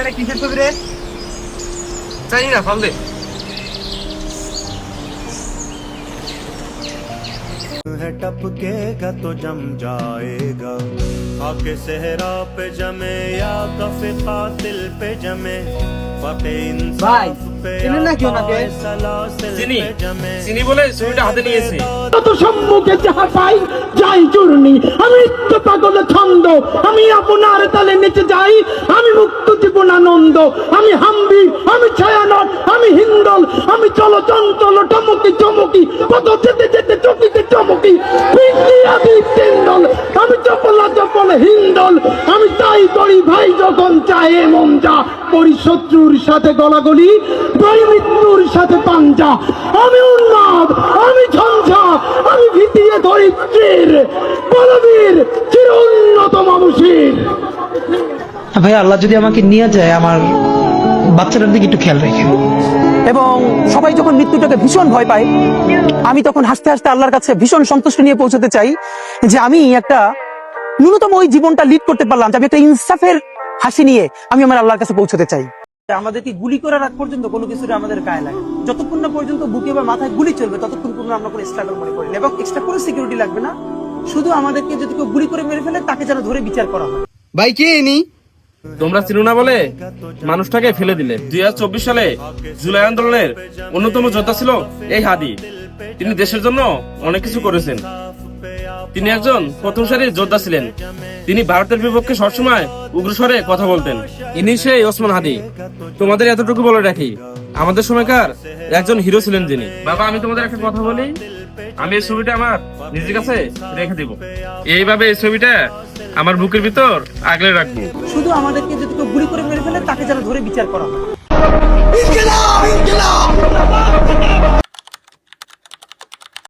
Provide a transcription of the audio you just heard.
এটা কিসের ছবি রে? জানি না, ফাল দে। है टपकेगा तो जम जाएगा, आके सहरा पे जमे या कफे कातिल पे जमे, फके ভাই इंसाफ पे চিনেন নাকি ওনাকে? सलासिल চিনি पे जमे। চিনি বলে ছবিটা হাতে নিয়েছি। তত সম্মুখে যাহা পাই যাই চূর্ণি, আমি নিত্য পাগল ছন্দ, আমি আপনার তালে নেচে যাই, আমি মুক্ত জীবন আনন্দ, আমি হাম্বি, আমি ছায়ানট, আমি হিন্দল, আমি চলো চঞ্চল টমকি চমকি, কত যেতে যেতে চকিতে চমকি, পিন্দি আদি তিন্দল, আমি চপলা চপল হিন্দল, আমি তাই করি ভাই যখন চাহে মন যা, করি শত্রুর সাথে গলাগলি, বই মৃত্যুর সাথে পাঞ্জা, আমি উন্মাদ, আমি ঝঞ্ঝা, আমি ভিতিয়ে ধরিত্রীর বলবীর চির উন্নত মানুষের। ভাই আল্লাহ যদি আমাকে নিয়ে যায়, আমার বাচ্চাটার দিকে একটু খেয়াল রেখে। এবং সবাই যখন মৃত্যুটাকে ভীষণ ভয় পায়, আমি তখন হাসতে হাসতে আল্লাহর কাছে ভীষণ সন্তুষ্টি নিয়ে পৌঁছতে চাই যে আমি একটা ন্যূনতম ওই জীবনটা লিড করতে পারলাম, যে আমি একটা ইনসাফের হাসি নিয়ে আমি আমার আল্লাহর কাছে পৌঁছতে চাই। আমাদেরকে গুলি করার আগ পর্যন্ত কোনো কিছু আমাদের গায়ে লাগে, যতক্ষণ না পর্যন্ত বুকে বা মাথায় গুলি চলবে ততক্ষণ পর্যন্ত আমরা কোনো স্ট্রাগল মনে করি না, এবং এক্সট্রা কোনো সিকিউরিটি লাগবে না। শুধু আমাদেরকে যদি কেউ গুলি করে মেরে ফেলে তাকে যেন ধরে বিচার করা হয়। ভাই কে ইনি? তোমরা চিনো না বলে মানুষটাকে ফেলে দিলে। 2024 সালে জুলাই আন্দোলনের অন্যতম যোদ্ধা ছিল এই হাদি। তিনি দেশের জন্য অনেক কিছু করেছেন। তিনি একজন প্রথম সারির যোদ্ধা ছিলেন। তিনি ভারতের বিপক্ষে সবসময় উগ্রস্বরে কথা বলতেন। ইনি সেই ওসমান হাদি। তোমাদের এতটুকু বলে রাখি, আমাদের সময়কার একজন হিরো ছিলেন যিনি। বাবা, আমি তোমাদের একটা কথা বলি, আমি এই ছবিটা আমার নিজের কাছে রেখে দিব। এইভাবে এই ছবিটা আমার বুকের ভিতর আগলে রাখবো। শুধু আমাদেরকে যদি কেউ গুলি করে মেরে ফেলে তাকে যেন ধরে বিচার করা হয়। ইনকিলাব ইনকিলাব